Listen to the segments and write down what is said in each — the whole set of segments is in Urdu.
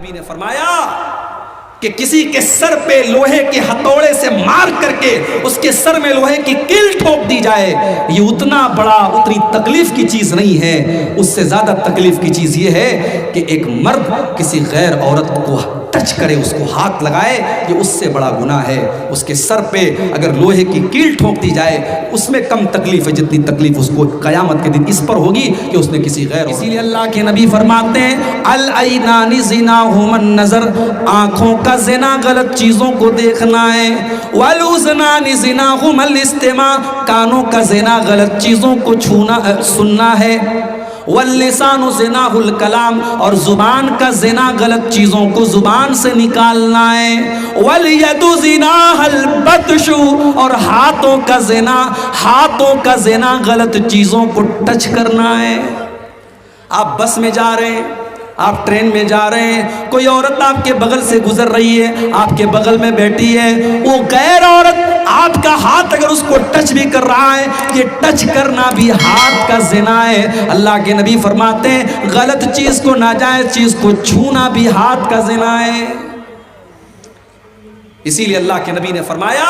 نبی نے فرمایا کہ کسی کے سر پہ لوہے کے ہتھوڑے سے مار کر کے اس کے سر میں لوہے کی کیل ٹھوک دی جائے، یہ اتنی تکلیف کی چیز نہیں ہے۔ اس سے زیادہ تکلیف کی چیز یہ ہے کہ ایک مرد کسی غیر عورت کو ٹچ کرے، اس کو ہاتھ لگائے، یہ اس سے بڑا گناہ ہے۔ اس کے سر پہ اگر لوہے کی کیل ٹھوک دی جائے، اس میں کم تکلیف ہے جتنی تکلیف اس کو قیامت کے دن اس پر ہوگی کہ اس نے کسی غیر۔ اسی لیے اللہ کے نبی فرماتے ہیں العینان زناہما النظر، آنکھوں کا زنا غلط چیزوں کو دیکھنا ہے، والاذنان زناہما الاستماع، کانوں کا زنا غلط چیزوں کو سننا ہے، واللسان زناہ الکلام، اور زبان کا زنا غلط چیزوں کو زبان سے نکالنا ہے، والید زناہ البطش، اور ہاتھوں کا زنا غلط چیزوں کو ٹچ کرنا ہے۔ آپ بس میں جا رہے ہیں، آپ ٹرین میں جا رہے ہیں، کوئی عورت آپ کے بغل سے گزر رہی ہے، آپ کے بغل میں بیٹھی ہے، وہ غیر عورت آپ کا ہاتھ اگر اس کو ٹچ بھی کر رہا ہے، یہ ٹچ کرنا بھی ہاتھ کا زنا ہے۔ اللہ کے نبی فرماتے ہیں غلط چیز کو، ناجائز چیز کو چھونا بھی ہاتھ کا زنا ہے۔ اسی لیے اللہ کے نبی نے فرمایا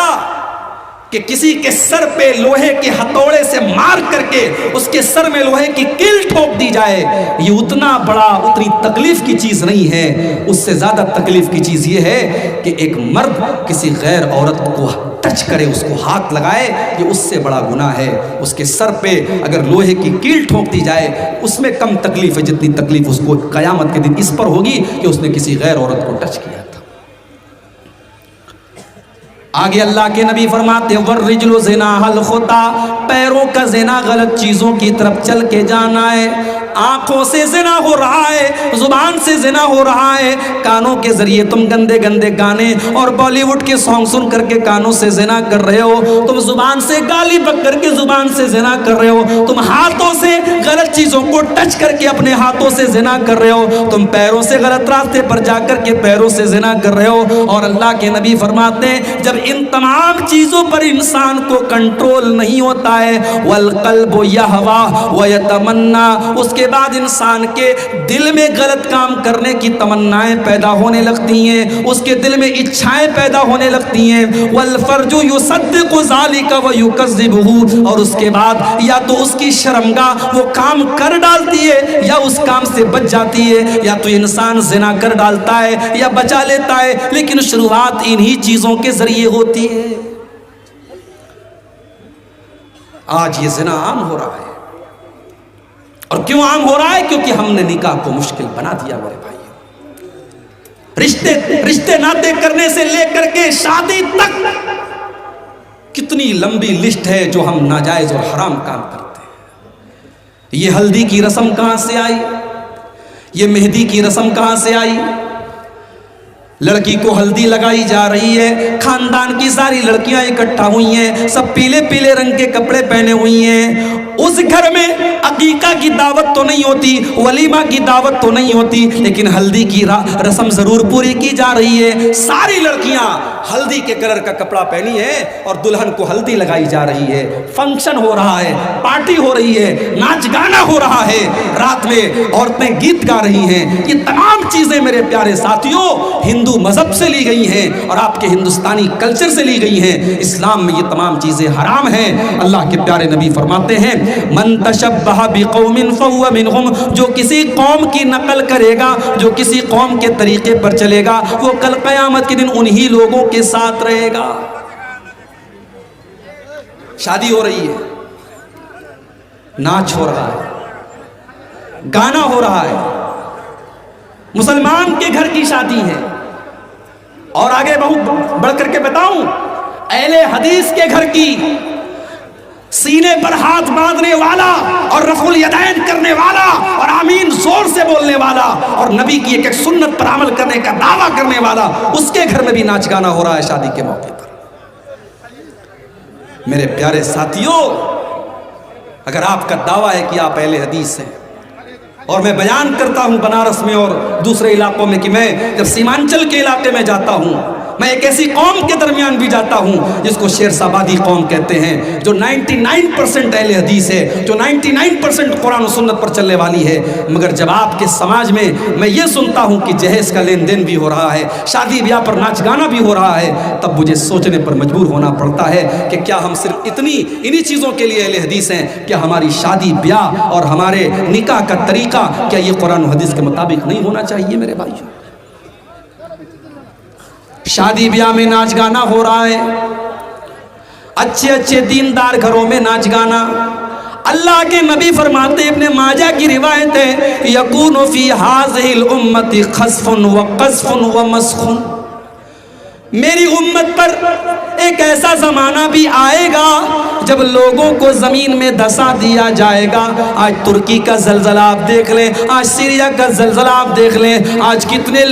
کہ کسی کے سر پہ لوہے کے ہتھوڑے سے مار کر کے اس کے سر میں لوہے کی کیل ٹھوک دی جائے، یہ اتنی تکلیف کی چیز نہیں ہے۔ اس سے زیادہ تکلیف کی چیز یہ ہے کہ ایک مرد کسی غیر عورت کو ٹچ کرے، اس کو ہاتھ لگائے، یہ اس سے بڑا گناہ ہے۔ اس کے سر پہ اگر لوہے کی کیل ٹھوک دی جائے، اس میں کم تکلیف ہے جتنی تکلیف اس کو قیامت کے دن اس پر ہوگی کہ اس نے کسی غیر عورت کو ٹچ کیا تھا۔ آگے اللہ کے نبی فرماتے ہیں والرجل زناہ الخطا، پیروں کا زنا غلط چیزوں کی طرف چل کے جانا ہے، آنکھوں سے زنا ہو رہا ہے، زبان سے زنا ہو رہا ہے، کانوں کے ذریعے تم گندے گندے گانے اور بالی ووڈ کے سانگ سن کر کے کانوں سے زنا کر رہے ہو، تم زبان سے گالی بک کر کے زبان سے زنا کر رہے ہو، تم ہاتھوں سے غلط چیزوں کو ٹچ کر کے اپنے ہاتھوں سے زنا کر رہے ہو، تم پیروں سے غلط راستے پر جا کر کے پیروں سے زنا کر رہے ہو۔ اور اللہ کے نبی فرماتے ہیں جب ان تمام چیزوں پر انسان کو کنٹرول نہیں ہوتا ہے، والقلب یہوی ویتمنا، اس کے بعد انسان کے دل میں غلط کام کرنے کی تمنائیں پیدا ہونے لگتی ہیں، اس کے دل میں اچھائیں پیدا ہونے لگتی ہیں، والفرج یصدق ذلک ویکذبہ، اور اس کے بعد یا تو اس کی شرمگاہ وہ کام کر ڈالتی ہے یا اس کام سے بچ جاتی ہے، یا تو انسان زنا کر ڈالتا ہے یا بچا لیتا ہے، لیکن شروعات انہی چیزوں کے ذریعے ہوتی ہے۔ آج یہ زنا عام ہو رہا ہے، اور کیوں عام ہو رہا ہے؟ کیونکہ ہم نے نکاح کو مشکل بنا دیا میرے بھائیوں۔ رشتے ناطے کرنے سے لے کر کے شادی تک کتنی لمبی لسٹ ہے جو ہم ناجائز اور حرام کام کرتے ہیں۔ یہ ہلدی کی رسم کہاں سے آئی؟ یہ مہندی کی رسم کہاں سے آئی؟ لڑکی کو ہلدی لگائی جا رہی ہے، خاندان کی ساری لڑکیاں اکٹھا ہوئی ہیں، سب پیلے پیلے رنگ کے کپڑے پہنے ہوئی ہیں، اس گھر میں عقیقہ کی دعوت تو نہیں ہوتی، ولیمہ کی دعوت تو نہیں ہوتی، لیکن ہلدی کی رسم ضرور پوری کی جا رہی ہے۔ ساری لڑکیاں ہلدی کے کلر کا کپڑا پہنی ہے اور دلہن کو ہلدی لگائی جا رہی ہے، فنکشن ہو رہا ہے، پارٹی ہو رہی ہے، ناچ گانا ہو رہا ہے، رات میں عورتیں گیت گا رہی ہیں۔ یہ تمام چیزیں میرے پیارے ساتھیوں ہندو مذہب سے لی گئی ہیں اور آپ کے ہندوستانی کلچر سے لی گئی ہیں۔ اسلام میں یہ تمام چیزیں حرام ہیں۔ اللہ کے پیارے نبی فرماتے ہیں من تشبہ بقوم فہو منہم، جو کسی قوم کی نقل کرے گا، جو کسی قوم کے طریقے پر چلے گا، وہ کل قیامت کے دن انہی لوگوں کے ساتھ رہے گا۔ شادی ہو رہی ہے، ناچ ہو رہا ہے، گانا ہو رہا ہے، مسلمان کے گھر کی شادی ہے، اور آگے بہت بڑھ کر کے بتاؤں، اہل حدیث کے گھر کی، سینے پر ہاتھ باندھنے والا اور رفع الیدین کرنے والا اور آمین زور سے بولنے والا اور نبی کی ایک ایک سنت پر عمل کرنے کا دعویٰ کرنے والا، اس کے گھر میں بھی ناچ گانا ہو رہا ہے شادی کے موقع پر۔ میرے پیارے ساتھیوں، اگر آپ کا دعویٰ ہے کہ آپ اہل حدیث ہیں، اور میں بیان کرتا ہوں بنارس میں اور دوسرے علاقوں میں کہ میں جب سیمانچل کے علاقے میں جاتا ہوں، میں ایک ایسی قوم کے درمیان بھی جاتا ہوں جس کو شیر سابادی قوم کہتے ہیں، جو 99% اہل حدیث ہے، جو 99% قرآن و سنت پر چلنے والی ہے، مگر جب آپ کے سماج میں یہ سنتا ہوں کہ جہیز کا لین دین بھی ہو رہا ہے، شادی بیاہ پر ناچ گانا بھی ہو رہا ہے، تب مجھے سوچنے پر مجبور ہونا پڑتا ہے کہ کیا ہم صرف انہی چیزوں کے لیے اہل حدیث ہیں؟ کیا ہماری شادی بیاہ اور ہمارے نکاح کا طریقہ کیا یہ قرآن و حدیث کے مطابق نہیں ہونا چاہیے؟ میرے بھائیو، شادی بیاہ میں ناچ گانا ہو رہا ہے، اچھے اچھے دیندار گھروں میں ناچ گانا۔ اللہ کے نبی فرماتے، ابن ماجہ کی روایت ہے، یکون فی ہذہ الامت خسف و قذف و مسخ، میری امت پر ایک ایسا زمانہ بھی آئے گا جب لوگوں کو زمین میں دھسا دیا جائے گا۔ آج ترکی کا زلزلہ آپ دیکھ لیں، آج سیریا کا زلزلہ آپ دیکھ لیں، آج کتنے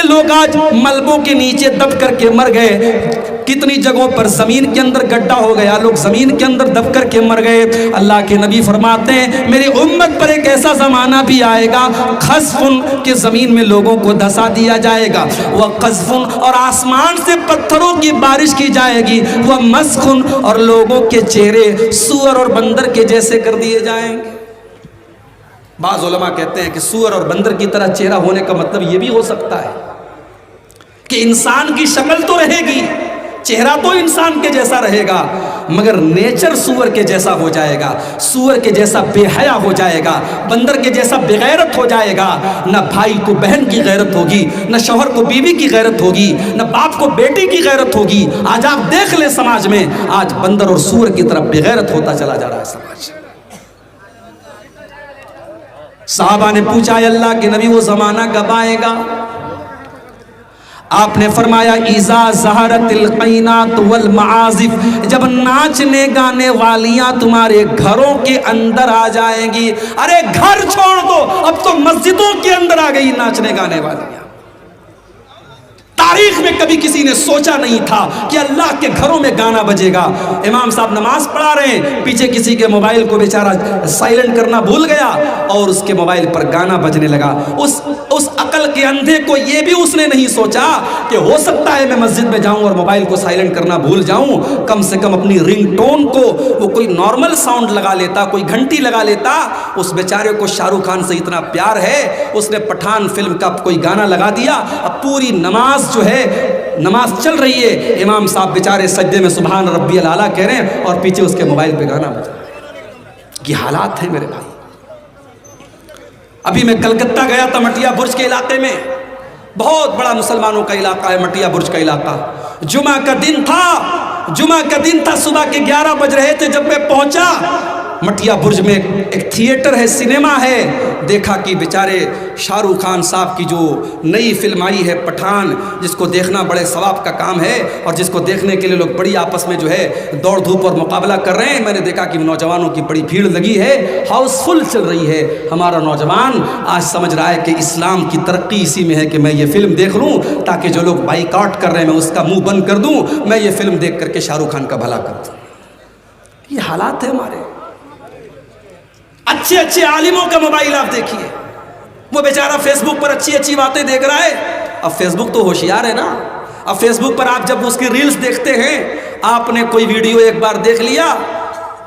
لوگ آج ملبوں کے نیچے دب کر کے مر گئے، کتنی جگہوں پر زمین کے اندر گڈھا ہو گیا، لوگ زمین کے اندر دب کر کے مر گئے۔ اللہ کے نبی فرماتے ہیں میری امت پر ایک ایسا زمانہ بھی آئے گا، خسفن کہ زمین میں لوگوں کو دھسا دیا جائے گا، وہ قذفن اور آسمان سے پتھروں کی بارش کی جائے گی، وہ مسخن اور لوگوں کے چہرے سور اور بندر کے جیسے کر دیے جائیں گے۔ بعض علماء کہتے ہیں کہ سور اور بندر کی طرح چہرہ ہونے کا مطلب یہ بھی ہو سکتا ہے کہ انسان کی شکل تو رہے گی، چہرہ تو انسان کے جیسا رہے گا، مگر نیچر سور کے جیسا ہو جائے گا، سور کے جیسا بے حیا ہو جائے گا، بندر کے جیسا بے غیرت ہو جائے گا۔ نہ بھائی کو بہن کی غیرت ہوگی، نہ شوہر کو بیوی کی غیرت ہوگی، نہ باپ کو بیٹی کی غیرت ہوگی۔ آج آپ دیکھ لیں سماج میں، آج بندر اور سور کی طرف بے غیرت ہوتا چلا جا رہا ہے سماج۔ صحابہ نے پوچھا اے اللہ کے نبی وہ زمانہ کب آئے گا؟ آپ نے فرمایا اذا ظہرت القینات والمعازف، جب ناچنے گانے والیاں تمہارے گھروں کے اندر آ جائیں گی۔ ارے گھر چھوڑ دو، اب تو مسجدوں کے اندر آ گئی ناچنے گانے والیاں۔ تاریخ میں کبھی کسی نے سوچا نہیں تھا کہ اللہ کے گھروں میں گانا بجے گا۔ امام صاحب نماز پڑھا رہے ہیں، پیچھے کسی کے موبائل کو بیچارہ سائلنٹ کرنا بھول گیا اور اس کے موبائل پر گانا بجنے لگا۔ اس عقل کے اندھے کو یہ بھی اس نے نہیں سوچا کہ ہو سکتا ہے میں مسجد میں جاؤں اور موبائل کو سائلنٹ کرنا بھول جاؤں، کم سے کم اپنی رنگ ٹون کو وہ کوئی نارمل ساؤنڈ لگا لیتا، کوئی گھنٹی لگا لیتا۔ اس بیچارے کو شاہ رخ خان سے اتنا پیار ہے، اس نے پٹھان فلم کا کوئی گانا لگا دیا، اب پوری نماز جو ہے، نماز چل رہی ہے، امام صاحب بیچارے سجدے میں سبحان ربی الاعلیٰ کہہ رہے ہیں اور پیچھے اس کے موبائل پہ گانا بجا رہا ہے۔ یہ حالات ہیں میرے بھائی۔ ابھی میں کلکتہ گیا تھا، مٹیا برج کے علاقے میں، بہت بڑا مسلمانوں کا علاقہ ہے مٹیا برج کا علاقہ۔ جمعہ کا دن تھا، صبح کے 11 بج رہے تھے جب میں پہنچا۔ مٹیا برج میں ایک تھیٹر ہے، سینما ہے، دیکھا کہ بیچارے شاہ رخ خان صاحب کی جو نئی فلم آئی ہے پٹھان، جس کو دیکھنا بڑے ثواب کا کام ہے اور جس کو دیکھنے کے لیے لوگ بڑی آپس میں جو ہے دوڑ دھوپ اور مقابلہ کر رہے ہیں۔ میں نے دیکھا کہ نوجوانوں کی بڑی بھیڑ لگی ہے، ہاؤس فل چل رہی ہے۔ ہمارا نوجوان آج سمجھ رہا ہے کہ اسلام کی ترقی اسی میں ہے کہ میں یہ فلم دیکھ لوں تاکہ جو لوگ بائیکاٹ کر رہے ہیں میں اس کا منہ بند کر دوں، میں یہ فلم دیکھ کر کے شاہ رخ خان کا بھلا کر دوں۔ یہ حالات ہے ہمارے۔ اچھے اچھے عالموں کا موبائل آپ دیکھیے، وہ بیچارہ فیس بک پر اچھی باتیں دیکھ رہا ہے۔ اب فیس بک تو ہوشیار ہے نا، اب فیس بک پر آپ جب اس کی ریلز دیکھتے ہیں، آپ نے کوئی ویڈیو ایک بار دیکھ لیا،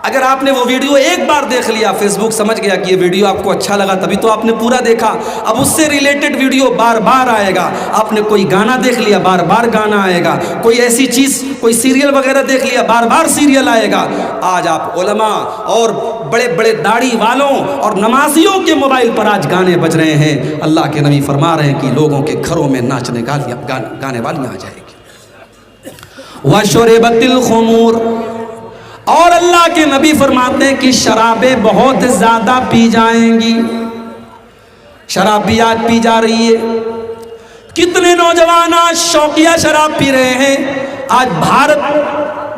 اگر آپ نے وہ ویڈیو ایک بار دیکھ لیا، فیس بک سمجھ گیا کہ یہ ویڈیو آپ کو اچھا لگا تبھی تو آپ نے پورا دیکھا، اب اس سے ریلیٹڈ ویڈیو بار بار آئے گا۔ آپ نے کوئی گانا دیکھ لیا، بار بار گانا آئے گا، کوئی ایسی چیز، کوئی سیریل وغیرہ دیکھ لیا، بار بار سیریل آئے گا۔ آج آپ علماء اور بڑے بڑے داڑھی والوں اور نمازیوں کے موبائل پر آج گانے بج رہے ہیں۔ اللہ کے نبی فرما رہے ہیں کہ لوگوں کے گھروں میں ناچنے گانے والیاں آ جائے گی۔ وَشُرِبَتِ الْخُمُورُ، اور اللہ کے نبی فرماتے ہیں کہ شرابیں بہت زیادہ پی جائیں گی۔ شراب بھی آج پی جا رہی ہے، کتنے نوجوان آج شوقیہ شراب پی رہے ہیں۔ آج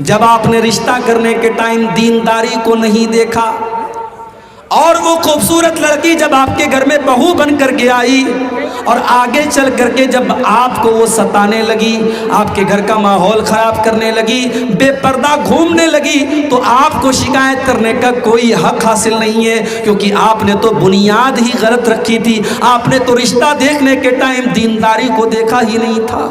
جب آپ نے رشتہ کرنے کے ٹائم دینداری کو نہیں دیکھا، اور وہ خوبصورت لڑکی جب آپ کے گھر میں بہو بن کر کے آئی اور آگے چل کر کے جب آپ کو وہ ستانے لگی، آپ کے گھر کا ماحول خراب کرنے لگی، بے پردہ گھومنے لگی، تو آپ کو شکایت کرنے کا کوئی حق حاصل نہیں ہے، کیونکہ آپ نے تو بنیاد ہی غلط رکھی تھی۔ آپ نے تو رشتہ دیکھنے کے ٹائم دینداری کو دیکھا ہی نہیں تھا۔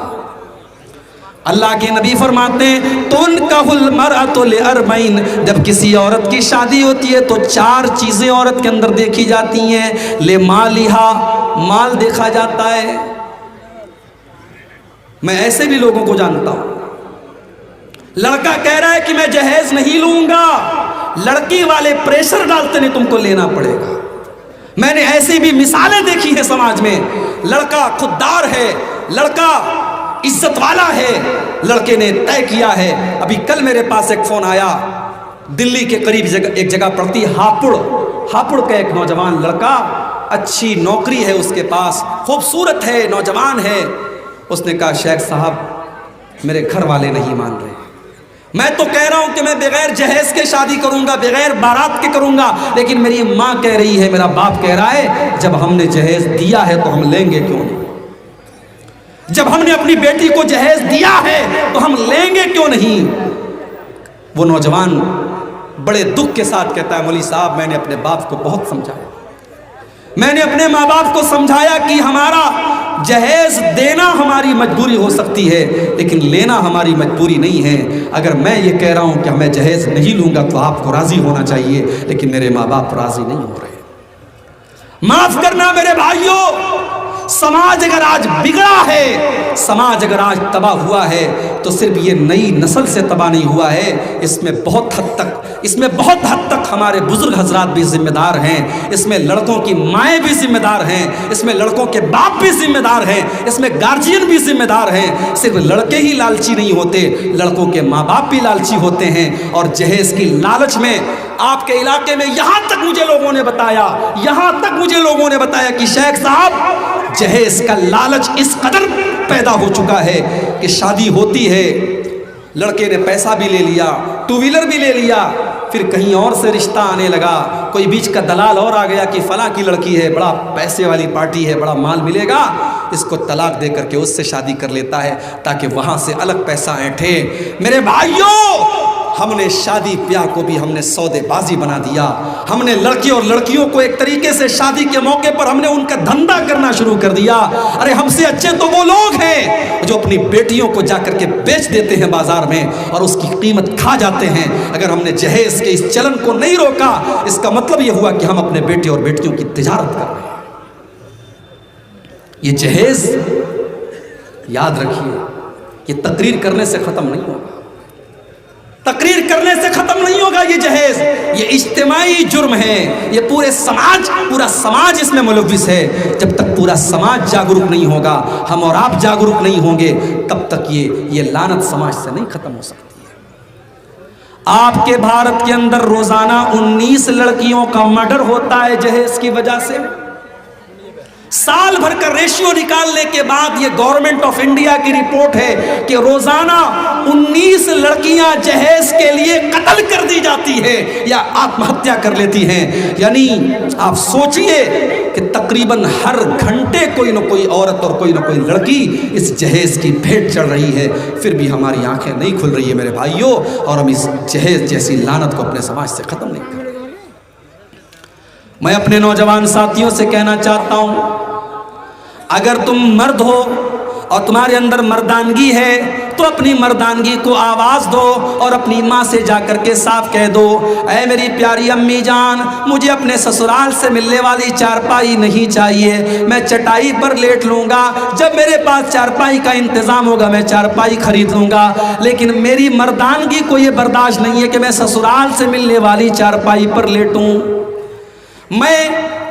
اللہ کے نبی فرماتے ہیں تُنْكَحُ الْمَرْأَةُ لِأَرْبَعٍ، جب کسی عورت کی شادی ہوتی ہے تو 4 چیزیں عورت کے اندر دیکھی جاتی ہیں۔ لِمَالِهَا، مال دیکھا جاتا ہے۔ میں ایسے بھی لوگوں کو جانتا ہوں، لڑکا کہہ رہا ہے کہ میں جہیز نہیں لوں گا، لڑکی والے پریشر ڈالتے ہیں تم کو لینا پڑے گا۔ میں نے ایسی بھی مثالیں دیکھی ہیں سماج میں، لڑکا خوددار ہے، لڑکا عزت والا ہے، لڑکے نے طے کیا ہے۔ ابھی کل میرے پاس ایک فون آیا، دلی کے قریب ایک جگہ پڑتی ہاپڑ کا ایک نوجوان لڑکا، اچھی نوکری ہے اس کے پاس، خوبصورت ہے، نوجوان ہے۔ اس نے کہا شیخ صاحب میرے گھر والے نہیں مان رہے، میں تو کہہ رہا ہوں کہ میں بغیر جہیز کے شادی کروں گا، بغیر بارات کے کروں گا، لیکن میری ماں کہہ رہی ہے، میرا باپ کہہ رہا ہے جب ہم نے جہیز دیا ہے تو ہم لیں گے کیوں نہیں؟ جب ہم نے اپنی بیٹی کو جہیز دیا ہے تو ہم لیں گے کیوں نہیں؟ وہ نوجوان بڑے دکھ کے ساتھ کہتا ہے مولوی صاحب میں نے اپنے باپ کو بہت سمجھایا، میں نے اپنے ماں باپ کو سمجھایا کہ ہمارا جہیز دینا ہماری مجبوری ہو سکتی ہے لیکن لینا ہماری مجبوری نہیں ہے۔ اگر میں یہ کہہ رہا ہوں کہ میں جہیز نہیں لوں گا تو آپ کو راضی ہونا چاہیے، لیکن میرے ماں باپ راضی نہیں ہو رہے۔ معاف کرنا میرے بھائیوں، سماج اگر آج بگڑا ہے، سماج اگر آج تباہ ہوا ہے تو صرف یہ نئی نسل سے تباہ نہیں ہوا ہے، اس میں بہت حد تک ہمارے بزرگ حضرات بھی ذمہ دار ہیں، اس میں لڑکوں کی مائیں بھی ذمہ دار ہیں، اس میں لڑکوں کے باپ بھی ذمہ دار ہیں، اس میں گارجین بھی ذمہ دار ہیں۔ صرف لڑکے ہی لالچی نہیں ہوتے، لڑکوں کے ماں باپ بھی لالچی ہوتے ہیں، اور جہیز کی لالچ میں آپ کے علاقے میں یہاں تک مجھے لوگوں نے بتایا کہ شیخ صاحب جہیز کا لالچ اس قدر پیدا ہو چکا ہے کہ شادی ہوتی ہے، لڑکے نے پیسہ بھی لے لیا، 2 ویلر بھی لے لیا، پھر کہیں اور سے رشتہ آنے لگا، کوئی بیچ کا دلال اور آ گیا کہ فلاں کی لڑکی ہے، بڑا پیسے والی پارٹی ہے، بڑا مال ملے گا، اس کو طلاق دے کر کے اس سے شادی کر لیتا ہے تاکہ وہاں سے الگ پیسہ اینٹھے۔ میرے بھائیوں، ہم نے شادی بیاہ کو بھی ہم نے سودے بازی بنا دیا، ہم نے لڑکی اور لڑکیوں کو ایک طریقے سے شادی کے موقع پر ہم نے ان کا دھندا کرنا شروع کر دیا۔ ارے ہم سے اچھے تو وہ لوگ ہیں جو اپنی بیٹیوں کو جا کر کے بیچ دیتے ہیں بازار میں اور اس کی قیمت کھا جاتے ہیں۔ اگر ہم نے جہیز کے اس چلن کو نہیں روکا، اس کا مطلب یہ ہوا کہ ہم اپنے بیٹے اور بیٹیوں کی تجارت کر رہے ہیں۔ یہ جہیز یاد رکھیے، یہ تقریر کرنے سے ختم نہیں ہوگا، تقریر کرنے سے ختم نہیں ہوگا یہ جہیز، یہ اجتماعی جرم ہے، یہ پورا سماج اس میں ملوث ہے۔ جب تک پورا سماج جاگروک نہیں ہوگا، ہم اور آپ جاگروک نہیں ہوں گے، تب تک یہ لعنت سماج سے نہیں ختم ہو سکتی ہے۔ آپ کے بھارت کے اندر روزانہ 19 لڑکیوں کا مرڈر ہوتا ہے جہیز کی وجہ سے۔ سال بھر کا ریشیو نکالنے کے بعد یہ گورنمنٹ آف انڈیا کی رپورٹ ہے کہ روزانہ 19 لڑکیاں جہیز کے لیے قتل کر دی جاتی ہیں یا آتم ہتیا کر لیتی ہیں۔ یعنی آپ سوچئے کہ تقریباً ہر گھنٹے کوئی نہ کوئی عورت اور کوئی نہ کوئی لڑکی اس جہیز کی بھیٹ چڑھ رہی ہے، پھر بھی ہماری آنکھیں نہیں کھل رہی ہے میرے بھائیوں، اور ہم اس جہیز جیسی لعنت کو اپنے سماج سے ختم نہیں کر رہے۔ میں اپنے نوجوان ساتھیوں سے کہنا چاہتا ہوں، اگر تم مرد ہو اور تمہارے اندر مردانگی ہے تو اپنی مردانگی کو آواز دو اور اپنی ماں سے جا کر کے صاف کہہ دو، اے میری پیاری امی جان، مجھے اپنے سسرال سے ملنے والی چارپائی نہیں چاہیے، میں چٹائی پر لیٹ لوں گا، جب میرے پاس چارپائی کا انتظام ہوگا میں چارپائی خرید لوں گا، لیکن میری مردانگی کو یہ برداشت نہیں ہے کہ میں سسرال سے ملنے والی چارپائی پر لیٹوں۔ میں